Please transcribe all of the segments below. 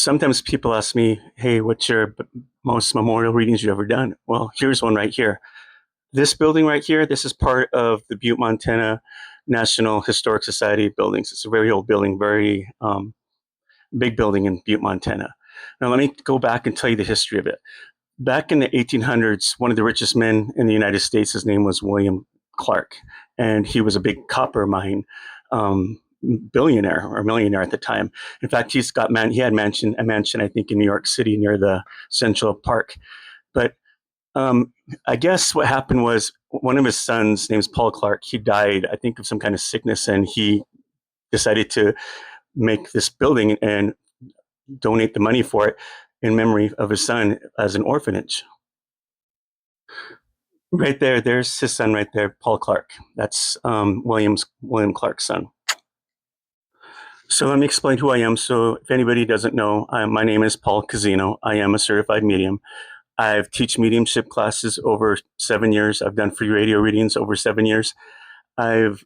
Sometimes people ask me, hey, what's your most memorial readings you've ever done? Well, here's one right here. This building right here, this is part of the Butte, Montana National Historic Society buildings. It's a very old building, very big building in Butte, Montana. Now, let me go back and tell you the history of it. Back in the 1800s, one of the richest men in the United States, his name was William Clark, and he was a big copper mine billionaire or millionaire at the time. In fact, he had a mansion, I think, in New York City near the Central Park. But I guess what happened was one of his sons, named Paul Clark, he died, I think, of some kind of sickness, and he decided to make this building and donate the money for it in memory of his son as an orphanage. Right there, there's his son right there, Paul Clark. That's William Clark's son. So let me explain who I am. So if anybody doesn't know, my name is Paul Casino. I am a certified medium. I've teach mediumship classes over 7 years. I've done free radio readings over 7 years. I've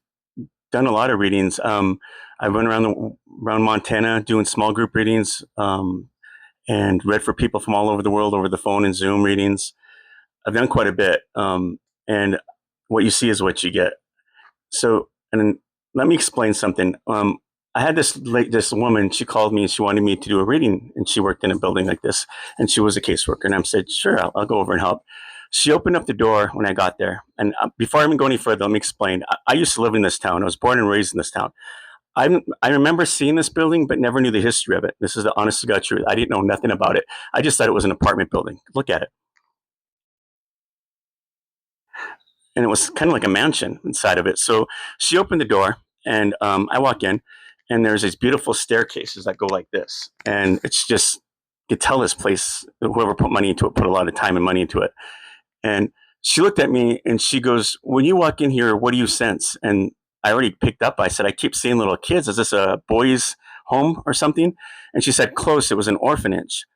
done a lot of readings. I went around Montana doing small group readings and read for people from all over the world over the phone and Zoom readings. I've done quite a bit, and what you see is what you get. So, and let me explain something. I had this woman. She called me and she wanted me to do a reading, and she worked in a building like this, and she was a caseworker. And I said, "Sure, I'll go over and help." She opened up the door when I got there, and before I even go any further, let me explain. I used to live in this town. I was born and raised in this town. I remember seeing this building, but never knew the history of it. This is the honest to God truth. I didn't know nothing about it. I just thought it was an apartment building. Look at it. And it was kind of like a mansion inside of it. So she opened the door, and I walk in, and there's these beautiful staircases that go like this. And it's just, you could tell this place, whoever put money into it, put a lot of time and money into it. And she looked at me and she goes, when you walk in here, what do you sense? And I already picked up. I said, I keep seeing little kids. Is this a boys' home or something? And she said, close. It was an orphanage.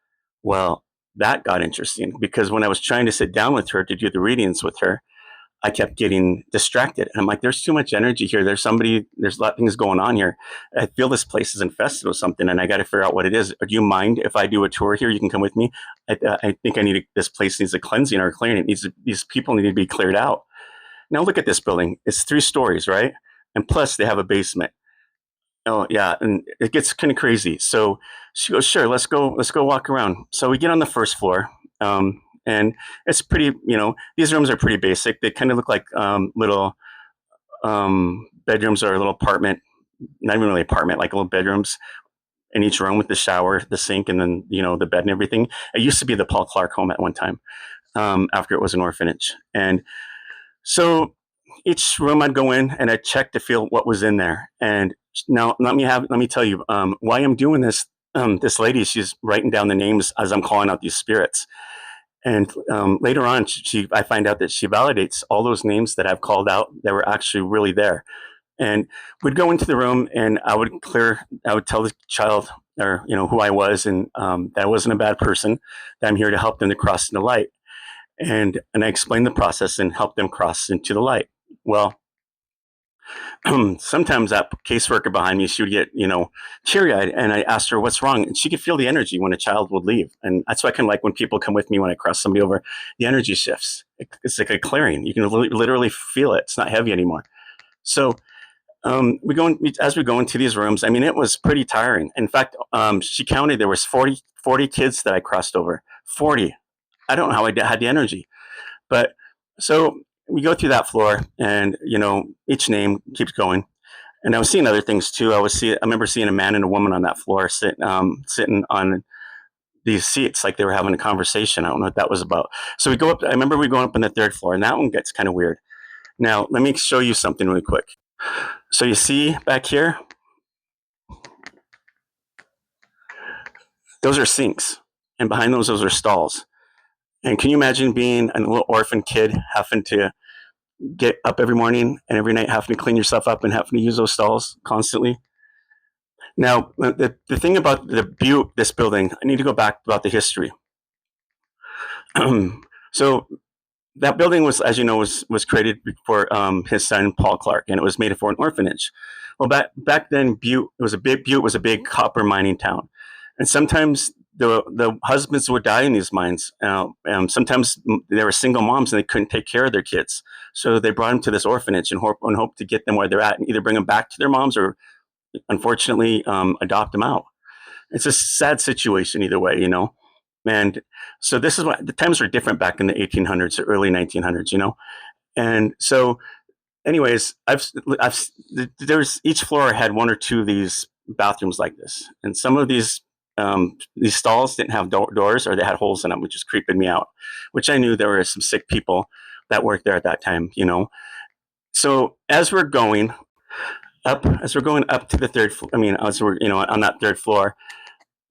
Well, that got interesting because when I was trying to sit down with her to do the readings with her, I kept getting distracted. And I'm like, there's too much energy here. There's a lot of things going on here. I feel this place is infested with something and I got to figure out what it is. Do you mind if I do a tour here? You can come with me. I think this place needs a cleansing or a clearing. These people need to be cleared out. Now look at this building. It's 3 stories, right? And plus they have a basement. Oh yeah. And it gets kind of crazy. So she goes, sure, let's go walk around. So we get on the first floor. And it's pretty, these rooms are pretty basic. They kind of look like little bedrooms or a little apartment, not even really apartment, like little bedrooms in each room with the shower, the sink, and then, the bed and everything. It used to be the Paul Clark home at one time after it was an orphanage. And so each room I'd go in and I'd check to feel what was in there. And now let me tell you why I'm doing this. This lady, she's writing down the names as I'm calling out these spirits. And later on, I find out that she validates all those names that I've called out that were actually really there. And we'd go into the room, and I would tell the child, or who I was, and that I wasn't a bad person. That I'm here to help them to cross into light, and I explained the process and help them cross into the light. Well, sometimes that caseworker behind me, she would get, teary-eyed, and I asked her what's wrong, and she could feel the energy when a child would leave. And that's why I kind of like when people come with me when I cross somebody over, the energy shifts. It's like a clearing. You can literally feel it. It's not heavy anymore. So as we go into these rooms, I mean, it was pretty tiring. In fact, she counted, there was 40 kids that I crossed over. 40. I don't know how I had the energy. But so we go through that floor, and each name keeps going. And I was seeing other things too. I remember seeing a man and a woman on that floor sitting on these seats like they were having a conversation. I don't know what that was about. So we go up. I remember we going up on the 3rd floor, and that one gets kind of weird. Now let me show you something really quick. So you see back here, those are sinks, and behind those are stalls. And can you imagine being a little orphan kid having to get up every morning and every night having to clean yourself up and having to use those stalls constantly? Now, the thing about this building, I need to go back about the history. So that building was, as you know, was created for his son, Paul Clark, and it was made for an orphanage. Well, back then, Butte was a big copper mining town. And sometimes the husbands would die in these mines. Sometimes they were single moms and they couldn't take care of their kids, so they brought them to this orphanage and hope to get them where they're at and either bring them back to their moms or, unfortunately, adopt them out. It's a sad situation either way, you know. And so this is what the times were different back in the 1800s or early 1900s, you know. And so, anyways, there's each floor had one or two of these bathrooms like this, and some of these stalls didn't have doors or they had holes in them, which is creeping me out. Which I knew there were some sick people that worked there at that time, you know. So as we're going up to the third, I mean, as we're on that third floor,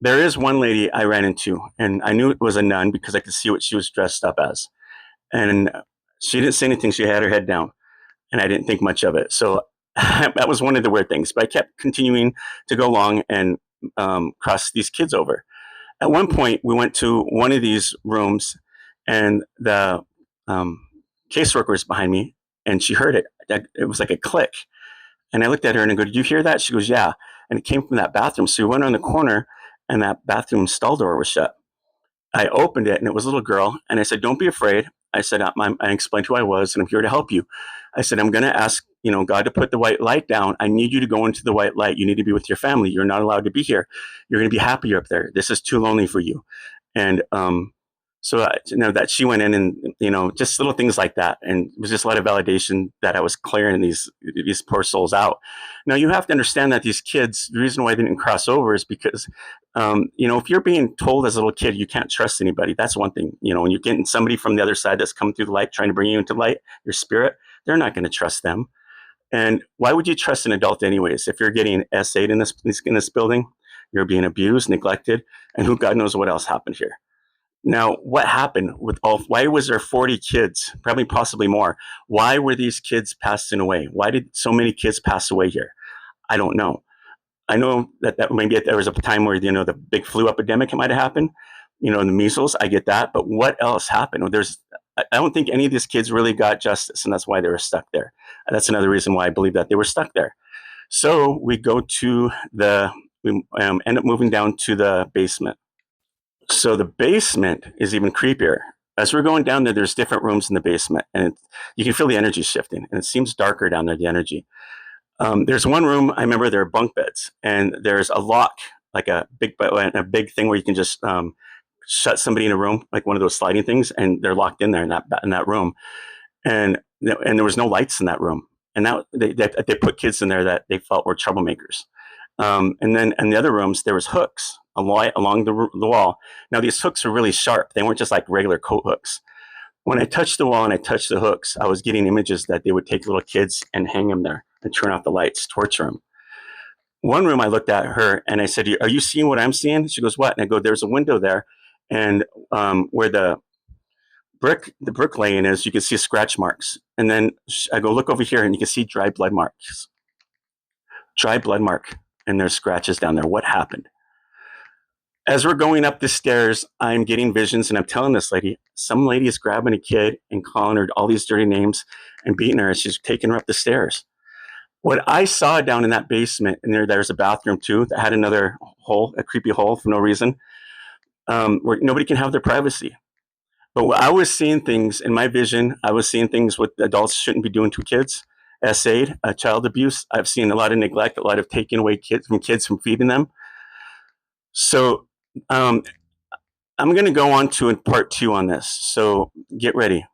there is one lady I ran into, and I knew it was a nun because I could see what she was dressed up as, and she didn't say anything. She had her head down, and I didn't think much of it. So that was one of the weird things. But I kept continuing to go along and cross these kids over. At one point, we went to one of these rooms, and the caseworker was behind me, and she heard it. It was like a click. And I looked at her and I go, "Did you hear that?" She goes, "Yeah." And it came from that bathroom. So we went around the corner, and that bathroom stall door was shut. I opened it, and it was a little girl. And I said, "Don't be afraid." I said, I explained who I was, and I'm here to help you. I said, "I'm going to ask, God to put the white light down. I need you to go into the white light. You need to be with your family. You're not allowed to be here. You're going to be happier up there. This is too lonely for you." And so that she went in, and just little things like that, and it was just a lot of validation that I was clearing these poor souls out. Now you have to understand that these kids, the reason why they didn't cross over is because if you're being told as a little kid you can't trust anybody, that's one thing. When you're getting somebody from the other side that's coming through the light trying to bring you into light, your spirit, they're not going to trust them. And why would you trust an adult anyways? If you're getting S8 in this building, you're being abused, neglected, and who God knows what else happened here. Now, what happened with why was there 40 kids, probably possibly more? Why were these kids passing away? Why did so many kids pass away here? I don't know. I know that maybe there was a time where, the big flu epidemic might have happened, the measles, I get that. But what else happened? I don't think any of these kids really got justice, and that's why they were stuck there. That's another reason why I believe that they were stuck there. So we end up moving down to the basement. So the basement is even creepier. As we're going down there, there's different rooms in the basement, and you can feel the energy shifting, and it seems darker down there, the energy. There's one room, I remember there are bunk beds, and there's a lock, like a big thing where you can just shut somebody in a room, like one of those sliding things, and they're locked in there in that room. And there was no lights in that room. And now they put kids in there that they felt were troublemakers. And then in the other rooms, there was hooks along the wall. Now, these hooks were really sharp. They weren't just like regular coat hooks. When I touched the wall and I touched the hooks, I was getting images that they would take little kids and hang them there and turn off the lights, torture them. One room, I looked at her and I said, "Are you seeing what I'm seeing?" She goes, "What?" And I go, "There's a window there, and where the bricklaying is, you can see scratch marks. And then I go, look over here, and you can see dry blood marks. Dry blood mark, and there's scratches down there. What happened?" As we're going up the stairs, I'm getting visions, and I'm telling this lady, some lady is grabbing a kid and calling her all these dirty names and beating her as she's taking her up the stairs. What I saw down in that basement, and there's a bathroom too that had another hole, a creepy hole for no reason, where nobody can have their privacy. But I was seeing things in my vision. I was seeing things what adults shouldn't be doing to kids. SA'd, child abuse. I've seen a lot of neglect, a lot of taking away kids from feeding them. So I'm going to go on to part 2 on this. So get ready.